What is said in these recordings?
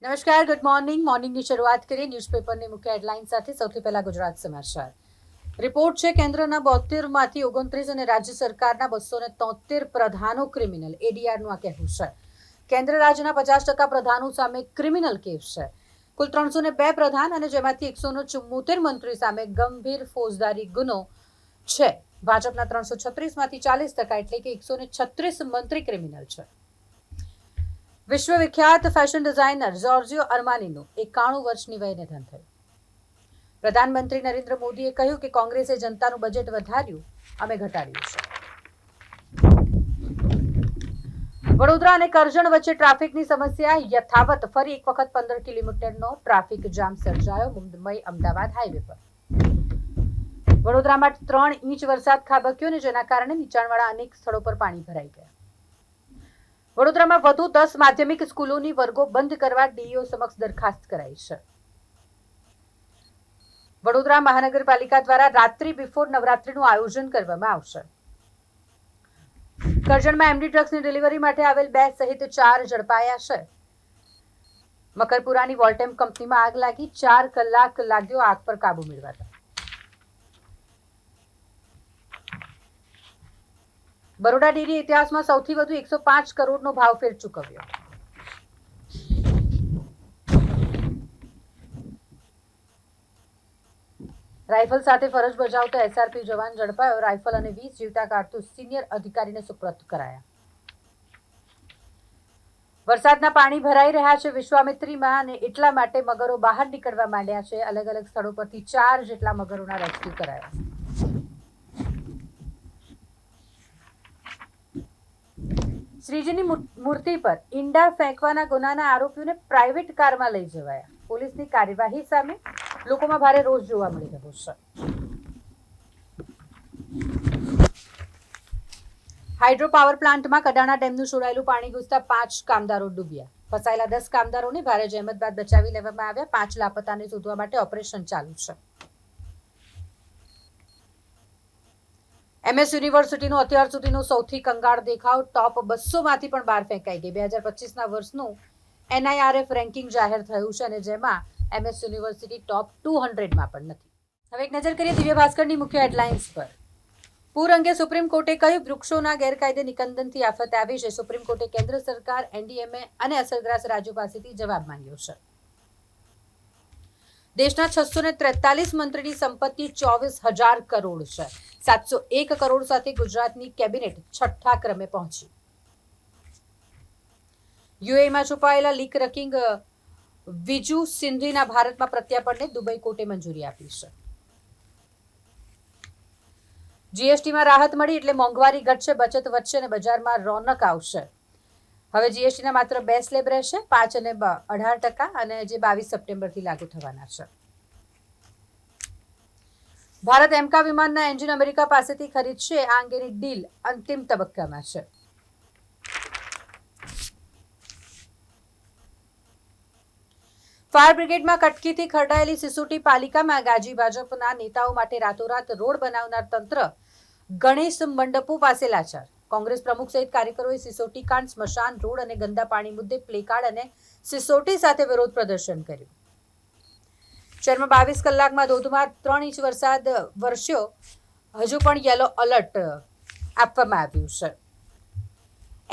નમસ્કાર, good morning. મોર્નિંગની શરૂઆત કરીએ ન્યૂઝપેપરની મુખ્ય હેડલાઇન સાથે. સૌથી પહેલા ગુજરાત સમાચાર. રિપોર્ટ છે કેન્દ્રના 72માંથી 29 અને રાજ્ય સરકારના 273 પ્રધાનો ક્રિમિનલ. એડીઆરનું આ કહેવું છે. કેન્દ્ર રાજ્યના 50% પ્રધાનો સામે ક્રિમિનલ કેસ છે. કુલ 302 પ્રધાન અને જેમાંથી 174 મંત્રી સામે ગંભીર ફોજદારી ગુનો છે. ભાજપના 336માંથી 40% એટલે કે 136 મંત્રી ક્રિમિનલ છે. વિશ્વવિખ્યાત ફેશન ડિઝાઇનર જોર્જિયો અર્માનીનું 91 વર્ષની વયે નિધન થયું. પ્રધાનમંત્રી નરેન્દ્ર મોદીએ કહ્યું કે કોંગ્રેસે જનતાનું બજેટ વધાર્યું, અમે ઘટાડ્યું છે. વડોદરા અને કરજણ વચ્ચે ટ્રાફિકની સમસ્યા યથાવત. ફરી એક વખત 15 કિલોમીટરનો ટ્રાફિક જામ સર્જાયો મુંબઈ અમદાવાદ હાઈવે પર. વડોદરામાં 3 ઇંચ વરસાદ ખાબક્યો અને જેના કારણે નીચાણવાળા અનેક સ્થળો પર પાણી ભરાઈ ગયા. વડોદરામાં વધુ 10 માધ્યમિક સ્કૂલોની વર્ગો બંધ કરવા ડીઈઓ સમક્ષ દરખાસ્ત કરાઈ છે. વડોદરા મહાનગરપાલિકા દ્વારા રાત્રિ બિફોર નવરાત્રીનું આયોજન કરવામાં આવશે. કરજણમાં એમડી ડ્રગ્સની ડિલિવરી માટે આવેલ 2 સહિત 4 ઝડપાયા છે. મકરપુરાની વોલ્ટેમ કંપનીમાં આગ લાગી. 4 કલાક લાગ્યો આગ પર કાબુ મેળવતા. બરોડા ડેરી ઇતિહાસમાં સૌથી વધુ 105 કરોડનો ભાવફેર ચૂકવ્યો. રાઇફલ સાથે ફરજ બજાવતો એસઆરપી જવાન ઝડપાયો. રાઇફલ અને 20 જીવતા કારતૂસ સિનિયર અધિકારીને સુપરત કરાયા. વરસાદના પાણી ભરાઈ રહ્યા છે વિશ્વામિત્રીમાં અને એટલા માટે મગરો બહાર નીકળવા માંડ્યા છે. અલગ અલગ સ્થળો પરથી 4 જેટલા મગરોના રેસ્ક્યુ કરાયા. શ્રીજીની મૂર્તિ પર ઈંડા ફેંકવાના ગુનાના આરોપીઓને પ્રાઇવેટ કારમાં લઈ જવાયા. પોલીસની કાર્યવાહી સામે લોકોમાં ભારે રોષ જોવા મળી રહ્યો છે. હાઇડ્રો પાવર પ્લાન્ટમાં કડાણા ડેમનું છોડાયેલું પાણી ઘૂસતા 5 કામદારો ડૂબ્યા. ફસાયેલા 10 કામદારોને ભારે જહેમત બાદ બચાવી લેવામાં આવ્યા. 5 લાપતાને શોધવા માટે ઓપરેશન ચાલુ છે. એમએસ યુનિવર્સિટીનો અત્યાર સુધીનો સૌથી કંગાળ દેખાવ. ટોપ 200માંથી પણ બહાર ફેંકાઈ ગઈ. 2025ના વર્ષનું એનઆઈઆરએફ રેન્કિંગ જાહેર થયું છે અને જેમાં એમએસ યુનિવર્સિટી ટોપ 200માં પણ નથી. હવે એક નજર કરીએ દિવ્ય ભાસ્કરની મુખ્ય હેડલાઇન્સ પર. પૂર અંગે સુપ્રીમ કોર્ટે કહ્યું વૃક્ષોના ગેરકાયદે નિકંદનથી આફત આવી છે. સુપ્રીમ કોર્ટે કેન્દ્ર સરકાર, એનડીએમએ અને અસરગ્રસ્ત રાજ્યો પાસેથી જવાબ માંગ્યો છે. દેશના 643 મંત્રીની સંપત્તિ 24,000 કરોડ છે. 701 કરોડ સાથે ગુજરાતની કેબિનેટ 6ઠ્ઠા ક્રમે પહોંચી. યુએઈમાં છુપાયેલા લીક રકિંગ વિજુ સિંધીના ભારતમાં પ્રત્યાર્પણને દુબઈ કોર્ટે મંજૂરી આપી છે. જીએસટીમાં રાહત મળી એટલે મોંઘવારી ઘટશે, બચત વધશે અને બજારમાં રોનક આવશે. હવે જીએસટીના માત્ર 2 સ્લેબ રહેશે, 5 અને 18% અને જે 22 સપ્ટેમ્બરથી લાગુ થવાના છે. ભારત એમકા વિમાનના એન્જિન અમેરિકા પાસેથી ખરીદશે. આ અંગેની ડીલ અંતિમ તબક્કામાં છે. ફાયર બ્રિગેડમાં કટકીથી ખરડાયેલી સિસોટી પાલિકામાં ગાજી. ભાજપના નેતાઓ માટે રાતોરાત રોડ બનાવનાર તંત્ર. ગણેશ મંડપો પાસે લાચાર. કોંગ્રેસ પ્રમુખ સહિત કાર્યકરોએ સિસોટી કાંડ, સ્મશાન રોડ અને ગંદા પાણી મુદ્દે પ્લેકાર્ડ અને સિસોટી સાથે વિરોધ પ્રદર્શન કર્યું. શહેરમાં 22 કલાકમાં ધોધમાર 3 ઇંચ વરસાદ વરસ્યો. હજુ પણ યલો એલર્ટ આપવામાં આવ્યું છે.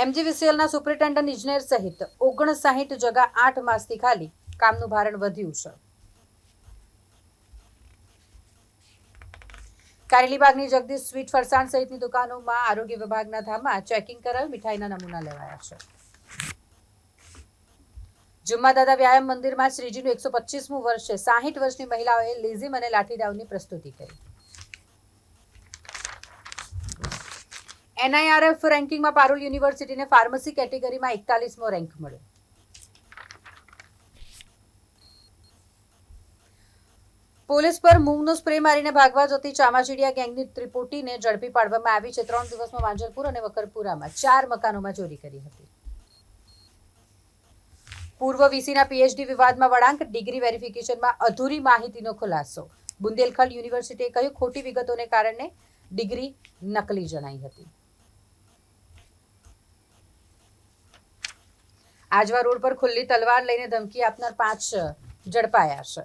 એમજીવીસીએલના સુપ્રિન્ટેન્ડન્ટ ઇજનેર સહિત 59 જગા 8 માસથી ખાલી. કામનું ભારણ વધ્યું છે. કારેલીબાગની જગદીશ સ્વીટ ફરસાણ સહિતની દુકાનોમાં આરોગ્ય વિભાગના ધામમાં ચેકિંગ કરાયું. મીઠાઈના નમૂના લેવાયા છે. જુમ્માદાદા વ્યાયામ મંદિરમાં શ્રીજીનું 125મું વર્ષ છે. 60 વર્ષની મહિલાઓએ લેઝિમ અને લાઠીદાવની પ્રસ્તુતિ કરી. એનઆઈઆરએફ રેન્કિંગમાં પારુલ યુનિવર્સિટીને ફાર્મસી કેટેગરીમાં 41મો રેન્ક મળ્યો. પોલીસ પર મૂંગનો સ્પ્રે મારીને ભાગવા જતી ચામાચીડિયા ગેંગની ત્રિપોટીને ઝડપી પાડવામાં આવી છે. 3 દિવસમાં માંજલપુર અને વકરપુરામાં 4 મકાનોમાં ચોરી કરી હતી. પૂર્વ વીસીના પીએચડી વિવાદમાં વળાંક. ડિગ્રી વેરિફિકેશનમાં અધૂરી માહિતીનો ખુલાસો. બુંદેલખંડ યુનિવર્સિટીએ કહ્યું ખોટી વિગતોને કારણે ડિગ્રી નકલી જણાઈ હતી. આજવા રોડ પર ખુલ્લી તલવાર લઈને ધમકી આપનાર 5 ઝડપાયા છે.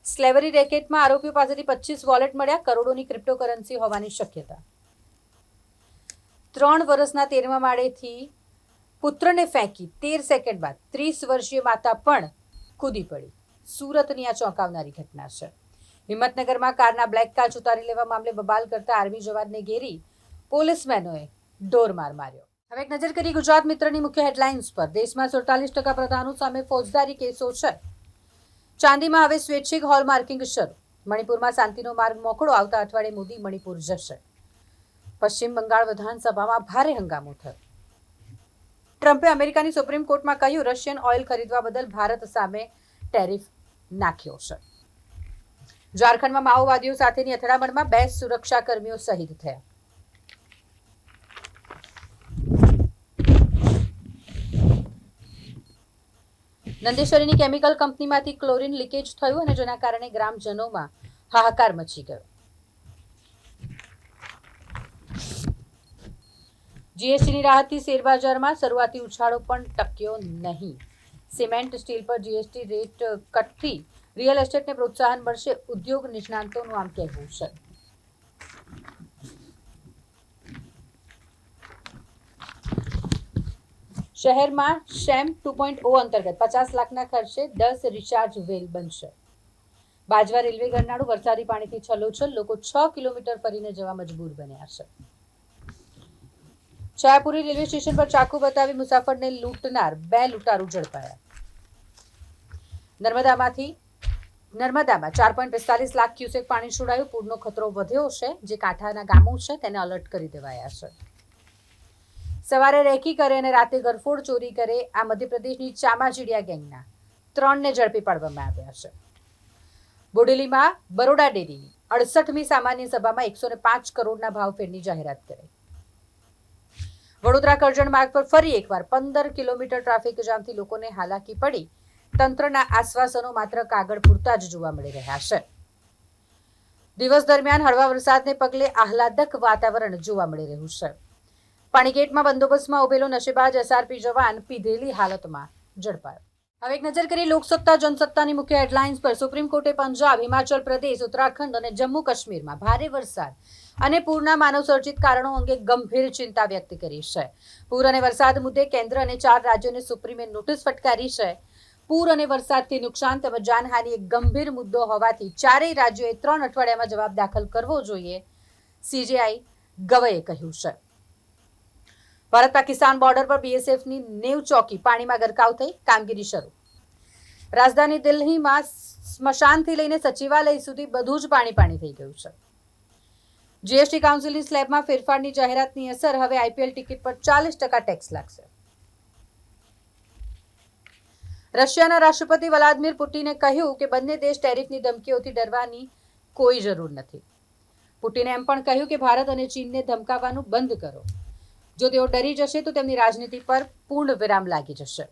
સ્લેવરી રેકેટમાં આરોપીઓ પાસેથી 25 વોલેટ મળ્યા. કરોડોની ક્રિપ્ટોકરન્સી હોવાની શક્યતા. 3 વર્ષના 13મા માળેથી પુત્રને ફેંકી 13 સેકન્ડ બાદ 30 વર્ષીય માતા પણ કૂદી પડી. સુરતની આ ચોંકાવનારી ઘટના છે. હિંમતનગરમાં કારના બ્લેક કાચ ઉતારી લેવા મામલે બબાલ કરતા આર્મી જવાનને ઘેરી પોલીસમેનોએ ઢોરમાર માર્યો. હવે એક નજર કરી ગુજરાત મિત્રની મુખ્ય હેડલાઇન્સ પર. દેશમાં 47% પ્રધાનો સામે ફોજદારી કેસો છે. ચાંદીમાં હવે સ્વૈચ્છિક હોલમાર્કિંગ શરૂ. મણિપુરમાં શાંતિનો માર્ગ મોકળો. આવતા અઠવાડિયે મોદી મણિપુર જશે. પશ્ચિમ બંગાળ વિધાનસભામાં ભારે હંગામો થયો. ટ્રમ્પે અમેરિકાની સુપ્રીમ કોર્ટમાં કહ્યું રશિયન ઓઇલ ખરીદવા બદલ ભારત સામે ટેરિફ નાખ્યો છે. ઝારખંડમાં માઓવાદીઓ સાથેની અથડામણમાં 2 સુરક્ષાકર્મીઓ શહીદ થયા. નંદેશ્વરીની કેમિકલ કંપનીમાંથી ક્લોરીન લીકેજ થયું અને જેના કારણે ગ્રામજનોમાં હાહાકાર મચી ગયો. જીએસટીની રાહતથી શેરબજારમાં શરૂઆતી ઉછાળો પણ ટક્યો નહીં. સિમેન્ટ સ્ટીલ પર જીએસટી રેટ કટથી રિયલ એસ્ટેટને પ્રોત્સાહન મળશે. ઉદ્યોગ નિષ્ણાંતોનું આમ કહેવું છે. શહેરમાં શેમ 2.0 અંતર્ગત 50 લાખના ખર્ચે 10 રિચાર્જ વેલ બનશે. બાજવા રેલવે ગરનાળું વરસાદી પાણીથી છલોછલ. લોકો 6 કિલોમીટર ફરીને જવા મજબૂર બન્યા છે. છાયાપુરી રેલવે સ્ટેશન પર ચાકુ બતાવી મુસાફરને લૂંટનાર 2 લૂંટારૂ ઝડપાયા. નર્મદામાં 4.45 લાખ ક્યુસેક પાણી છોડાયું. પૂરનો ખતરો વધ્યો છે. જે કાંઠાના ગામો છે તેને એલર્ટ કરી દેવાયા છે. સવારે રેકી કરે અને રાતે ગરફોડ ચોરી કરે આ મધ્યપ્રદેશની ચામાચીડિયા ગેંગના 3ને ઝડપી પાડવામાં આવ્યા છે. બોડેલીમાં બરોડા ડેરીની 68મી સામાન્ય સભામાં 105 કરોડના ભાવફેરની જાહેરાત કરી. વડોદરા કરજણ માર્ગ પર ફરી એકવાર 15 કિલોમીટર ટ્રાફિક જામથી લોકોને હાલાકી પડી. તંત્રના આશ્વાસનો માત્ર કાગળ પૂરતા જ જોવા મળી રહ્યા છે. દિવસ દરમિયાન હળવા વરસાદને પગલે આહલાદક વાતાવરણ જોવા મળી રહ્યું છે. પાણીગેટમાં બંદોબસ્તમાં ઉભેલો નશેબાજ એસઆરપી જવાન પીધેલી હાલતમાં ઝડપાયો. હવે એક નજર કરી લોકસત્તા જનસત્તાની મુખ્ય હેડલાઇન્સ પર. સુપ્રીમ કોર્ટે પંજાબ, હિમાચલ પ્રદેશ, ઉત્તરાખંડ અને જમ્મુ કાશ્મીરમાં ભારે વરસાદ અને પૂરના માનવસર્જિત કારણો અંગે ગંભીર ચિંતા વ્યક્ત કરી છે. પૂર અને વરસાદ મુદ્દે કેન્દ્ર અને 4 રાજ્યોને સુપ્રીમે નોટિસ ફટકારી છે. પૂર અને વરસાદથી નુકસાન તેમજ જાનહાનિ એક ગંભીર મુદ્દો હોવાથી 4 રાજ્યોએ 3 અઠવાડિયામાં જવાબ દાખલ કરવો જોઈએ. સીજેઆઈ ગવઈએ કહ્યું છે. ભારત પાકિસ્તાન બોર્ડર પર બીએસએફની 90 ચોકી પાણીમાં ગરકાવ થઈ. કામગીરી શરૂ. રાજધાની દિલ્હીમાં સ્મશાનથી લઈને સચિવાલય સુધી બધું જ પાણી થઈ ગયું છે. જીએસટી કાઉન્સિલની સ્લેબમાં ફેરફારની જાહેરાતની અસર. હવે આઈપીએલ ટિકિટ પર 40% ટેક્સ લાગશે. રશિયાના રાષ્ટ્રપતિ વ્લાદિમીર પુટિને કહ્યું કે બંને દેશ ટેરિફની ધમકીઓથી ડરવાની કોઈ જરૂર નથી. પુટિને એમ પણ કહ્યું કે ભારત અને ચીનને ધમકાવવાનું બંધ કરો. જો તેઓ ડરી જશે તો તેમની રાજનીતિ પર પૂર્ણ વિરામ લાગી જશે.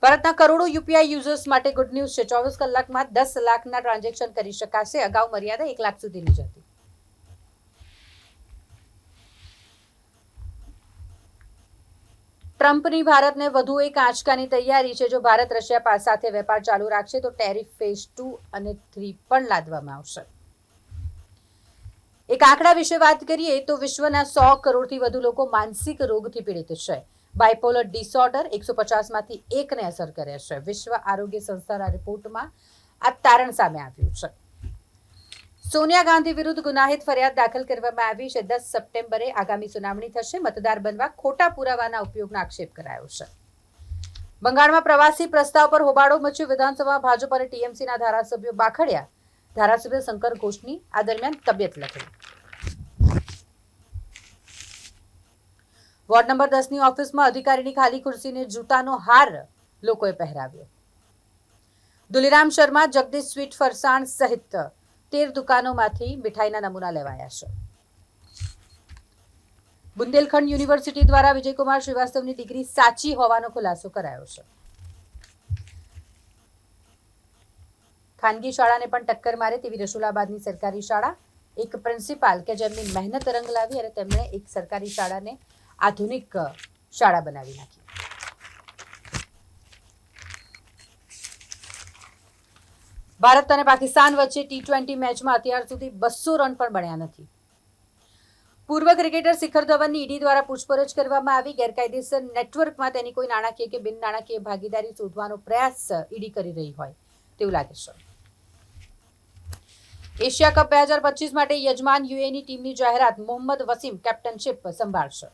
ભારતના કરોડો યુપીઆઈ યુઝર્સ માટે ગુડ ન્યૂઝ છે. 24 કલાકમાં 10 લાખના ટ્રાન્ઝેક્શન કરી શકાશે. અગાઉ મર્યાદા 1 લાખ સુધીની જ હતી. ટ્રમ્પની ભારતને વધુ એક આંચકાની તૈયારી છે. જો ભારત રશિયા સાથે વેપાર ચાલુ રાખશે તો ટેરિફ ફેઝ 2 અને 3 પણ લાદવામાં આવશે. એક આંકડા વિશે વાત કરીએ તો વિશ્વના 100 કરોડથી વધુ લોકો માનસિક રોગથી પીડિત છે. બાયપોલર ડિસઓર્ડર 150 માંથી 1ને અસર કરે છે. વિશ્વ આરોગ્ય સંસ્થાના રિપોર્ટમાં આ તારણ સામે આવ્યું છે. સોનિયા ગાંધી વિરુદ્ધ ગુનાહિત ફરિયાદ દાખલ કરવામાં આવી છે. 10 સપ્ટેમ્બરે આગામી સુનાવણી થશે. મતદાર બનવા ખોટા પુરાવાના ઉપયોગનો આક્ષેપ કરાયો છે. બંગાળમાં પ્રવાસી પ્રસ્તાવ પર હોબાળો મચ્યો. વિધાનસભા ભાજપ અને ટીએમસીના ધારાસભ્યો બાખડ્યા. ધારાસભ્ય શંકર ઘોષની આ દરમિયાન તબિયત લથડી. વોર્ડ નંબર 10ની ઓફિસમાં અધિકારીની ખાલી ખુરશીને જૂતાનો હાર લોકોએ પહેરાવ્યો. દુલીરામ શર્મા, જગદીશ સ્વીટ ફરસાણ સહિત 13 દુકાનોમાંથી મીઠાઈના નમૂના લેવાયા છે. બુંદેલખંડ યુનિવર્સિટી દ્વારા વિજયકુમાર શ્રીવાસ્તવની ડિગ્રી સાચી હોવાનો ખુલાસો કરાયો છે. ખાનગી શાળાને પણ ટક્કર મારે તેવી રસુલાબાદની સરકારી શાળા. એક પ્રિન્સિપાલ કે જેમની મહેનત રંગ લાવી અને તેમણે એક સરકારી શાળાને આધુનિક શાળા બનાવી નાખી. ભારત અને પાકિસ્તાન વચ્ચે T20 મેચમાં અત્યાર સુધી 200 રન પણ બન્યા નથી. પૂર્વ ક્રિકેટર શિખર ધવનની ઈડી દ્વારા પૂછપરછ કરવામાં આવી. ગેરકાયદેસર નેટવર્કમાં તેની કોઈ નાણાકીય કે બિન નાણાકીય ભાગીદારી શોધવાનો પ્રયાસ ઈડી કરી રહી હોય તેવું લાગે છે. એશિયા કપ 2025 માટે યજમાન યુએઈની ટીમની જાહેરાત. મોહમ્મદ વસીમ કેપ્ટનશીપ સંભાળશે.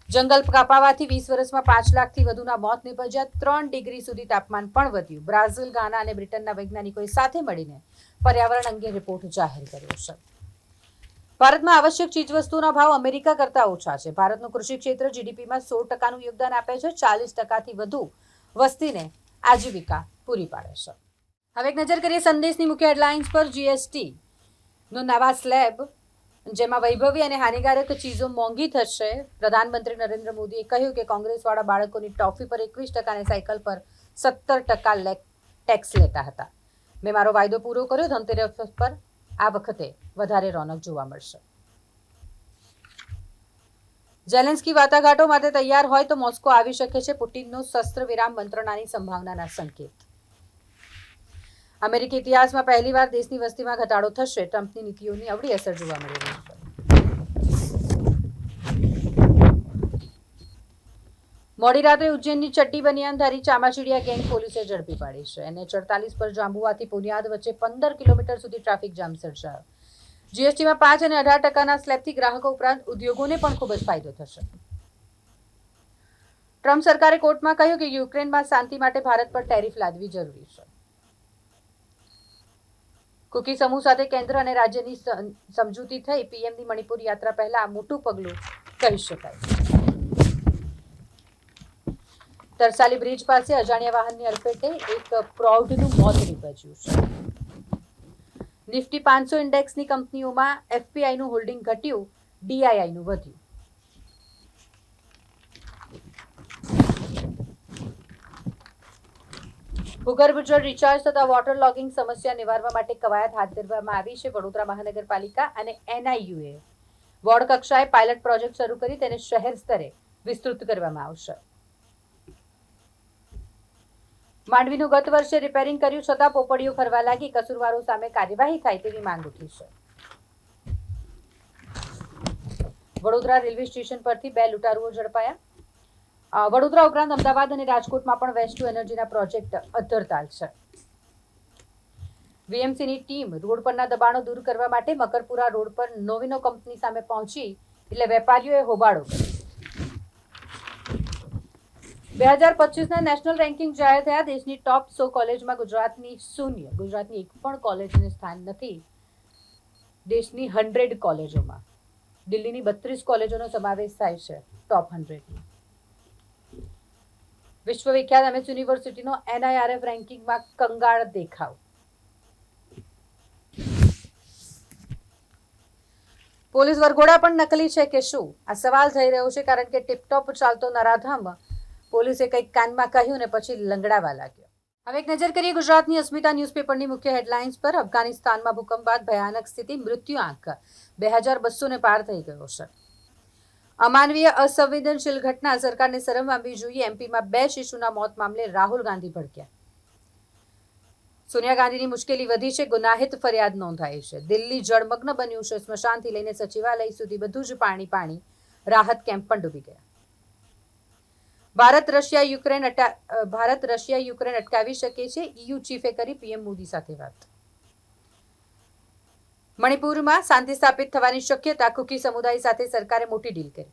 જંગલ કાપાવાથી 20 વર્ષમાં 5 લાખથી વધુના મોત નિપજ્યા. 3 ડિગ્રી સુધી તાપમાન પણ વધ્યું. બ્રાઝિલ, ગાના અને બ્રિટનના વૈજ્ઞાનિકોએ સાથે મળીને પર્યાવરણ અંગે રિપોર્ટ જાહેર કર્યો છે. ભારતમાં આવશ્યક ચીજવસ્તુઓના ભાવ અમેરિકા કરતા ઓછા છે. ભારતનું કૃષિ ક્ષેત્ર જીડીપીમાં 16% યોગદાન આપે છે. 40%થી વધુ વસ્તીને આજીવિકા પૂરી પાડે છે. હવે એક નજર કરીએ સંદેશની મુખ્ય હેડલાઇન્સ પર. જીએસટી નો નવા સ્લેબ, જેમાં વૈભવી અને હાનિકારક ચીજો મોંઘી થશે. પ્રધાનમંત્રી નરેન્દ્ર મોદીએ કહ્યું કે કોંગ્રેસવાળા બાળકોની ટોફી પર 21% અને સાયકલ પર 17% ટેક્સ લેતા હતા. મેં મારો વાયદો પૂરો કર્યો. ધનતેરસ પર આ વખતે વધારે રોનક જોવા મળશે. ઝેલેન્સ્કી વાટાઘાટો માટે તૈયાર હોય તો મોસ્કો આવી શકે છે. પુટિનનો શસ્ત્ર વિરામ મંત્રણાની સંભાવનાના સંકેત. અમેરિકી ઇતિહાસમાં પહેલીવાર દેશની વસ્તીમાં ઘટાડો થશે. ટ્રમ્પની નીતિઓની અવળી અસર જોવા મળી રહી છે. મોડી રાત્રે ઉજ્જૈનની ચટ્ટી બનિયાનધારી ચામાચીડિયા ગેંગ પોલીસે ઝડપી પાડી છે. NH48 પર જાંબુવાથી પુનિયાદ વચ્ચે 15 કિલોમીટર સુધી ટ્રાફિક જામ સર્જાયો. જીએસટીમાં 5 અને 18% સ્લેબથી ગ્રાહકો ઉપરાંત ઉદ્યોગોને પણ ખૂબ જ ફાયદો થશે. ટ્રમ્પ સરકારે કોર્ટમાં કહ્યું કે યુક્રેનમાં શાંતિ માટે ભારત પર ટેરિફ લાદવી જરૂરી છે. કુકી સમૂહ સાથે કેન્દ્ર અને રાજ્યની સમજૂતી થઈ. પીએમની મણિપુર યાત્રા પહેલા આ મોટું પગલું કહી શકાય. તરસાલી બ્રિજ પાસે અજાણ્યા વાહનની અડફેટે એક પ્રૌઢનું મોત નીપજ્યું છે. નિફ્ટી 500 ઇન્ડેક્સની કંપનીઓમાં એફપીઆઈનું હોલ્ડિંગ ઘટ્યું, ડીઆઈઆઈનું વધ્યું. ભૂગર્ભ જળ રિચાર્જ તથા વોટર લોગિંગ સમસ્યા નિવારવા માટે કવાયત હાથ ધરવામાં આવી છે. વડોદરા મહાનગરપાલિકા અને એનઆઈયુએ વોર્ડ કક્ષાએ પાયલટ પ્રોજેક્ટ શરૂ કરી તેને શહેર સ્તરે વિસ્તૃત કરવામાં આવશે. માંડવીનું ગત વર્ષે રિપેરિંગ કર્યું છતાં પોપડીઓ ફરવા લાગી. કસૂરવારો સામે કાર્યવાહી થાય તેવી માંગ ઉઠી છે. વડોદરા રેલવે સ્ટેશન પરથી 2 લૂંટારુઓ ઝડપાયા. વડોદરા ઉપરાંત અમદાવાદ અને રાજકોટમાં પણ વેસ્ટ ટુ એનર્જીના પ્રોજેક્ટ અધ્ધરતાલ છે. વીએમસીની ટીમ રોડ પરના દબાણો દૂર કરવા માટે મકરપુરા રોડ પર નોવિનો કંપની સામે પહોંચી એટલે વેપારીઓએ હોબાળો કર્યો. 2025ના નેશનલ રેન્કિંગ જાહેર થયા. દેશની ટોપ 100 કોલેજમાં ગુજરાતની શૂન્ય. ગુજરાતની એક પણ કોલેજને સ્થાન નથી દેશની 100 કોલેજોમાં. દિલ્હીની 32 કોલેજોનો સમાવેશ થાય છે ટોપ 100ની. વિશ્વવિખ્યાત એમએસ યુનિવર્સિટીનો એનઆઈઆરએફ રેન્કિંગમાં કંગાળ દેખાવ. પોલીસ વરઘોડા પણ નકલી છે કે શું? આ સવાલ થઈ રહ્યો છે કારણ કે ટિપટોપ ચાલતો નરાધમ પોલીસે કંઈક કાનમાં કહ્યું ને પછી લંગડાવા લાગ્યો. હવે એક નજર કરીએ ગુજરાતની અસ્મિતા ન્યૂઝપેપરની મુખ્ય હેડલાઇન્સ પર. અફઘાનિસ્તાનમાં ભૂકંપ બાદ ભયાનક સ્થિતિ. મૃત્યુઆંક 2200ને પાર થઈ ગયો છે. અમાનવીય અસંવેદનશીલ ઘટના. સરકારને શરમ આવવી જોઈએ. એમપીમાં 2 શિશુના મોત મામલે રાહુલ ગાંધી ભડક્યા. સોનિયા ગાંધીની મુશ્કેલી વધી છે. ગુનાહિત ફરિયાદ નોંધાઈ છે. દિલ્હી જળમગ્ન બન્યું છે. સ્મશાનથી લઈને સચિવાલય સુધી બધું જ પાણી. રાહત કેમ્પ પણ ડૂબી ગયા. ભારત રશિયા યુક્રેન અટકાવી શકે છે. ઈયુ ચીફે કરી પીએમ મોદી સાથે વાત. મણિપુરમાં શાંતિ સ્થાપિત થવાની શક્યતા. કુકી સમુદાય સાથે સરકારે મોટી ડીલ કરી.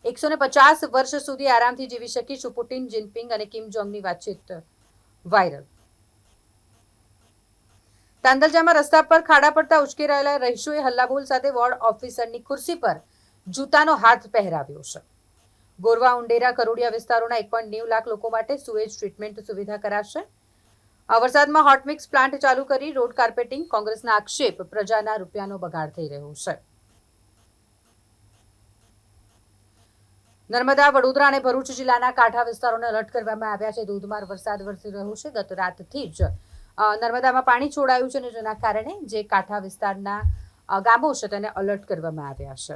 150 વર્ષ સુધી આરામથી જીવી શકીશું. પુટિન, જિનપિંગ અને કિમ જોંગની વાતચીત વાયરલ. તાંદલજામાં રસ્તા પર ખાડા પડતા ઉશ્કેરાયેલા રહીશોએ હલ્લાબોલ સાથે વોર્ડ ઓફિસરની ખુરશી પર જૂતાનો હાથ પહેરાવ્યો છે. ગોરવા, ઉંડેરા, કરોડિયા વિસ્તારોના 1.9 લાખ લોકો માટે સુએજ ટ્રીટમેન્ટ સુવિધા કરાશે. વરસાદમાં હોટમિક્સ પ્લાન્ટ ચાલુ કરી રોડ કાર્પેટિંગ. કોંગ્રેસના આક્ષેપ. પ્રજાના રૂપિયાનો બગાડ થઈ રહ્યો છે. નર્મદા, વડોદરા અને ભરૂચ જિલ્લાના કાંઠા વિસ્તારોને એલર્ટ કરવામાં આવ્યા છે. ધોધમાર વરસાદ વરસી રહ્યો છે. ગત રાતથી જ નર્મદામાં પાણી છોડાયું છે અને જેના કારણે જે કાંઠા વિસ્તારના ગામો છે તેને એલર્ટ કરવામાં આવ્યા છે.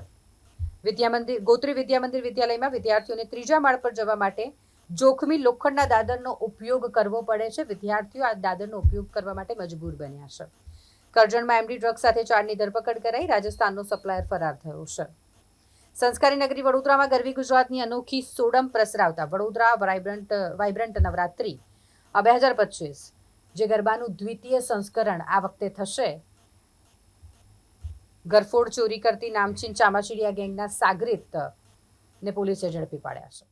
ગોત્રી વિદ્યામંદિર વિદ્યાલયમાં વિદ્યાર્થીઓને ત્રીજા માળ પર જવા માટે જોખમી લોખંડના દાદરનો ઉપયોગ કરવો પડે છે. વિદ્યાર્થીઓ આ દાદરનો ઉપયોગ કરવા માટે મજબૂર બન્યા છે. કરજણમાં એમડી ડ્રગ્સ સાથે 4ની ધરપકડ કરાઈ. રાજસ્થાનનો સપ્લાયર ફરાર થયો છે. સંસ્કારી નગરી વડોદરામાં ગરવી ગુજરાતની અનોખી સોડમ પ્રસરાવતા વડોદરા વાઇબ્રન્ટ નવરાત્રી 2025 જે ગરબાનું દ્વિતીય સંસ્કરણ આ વખતે થશે. ગરફોડ ચોરી કરતી નામચીન ચામાચીડિયા ગેંગના સાગરીત ને પોલીસે ઝડપી પાડ્યા છે.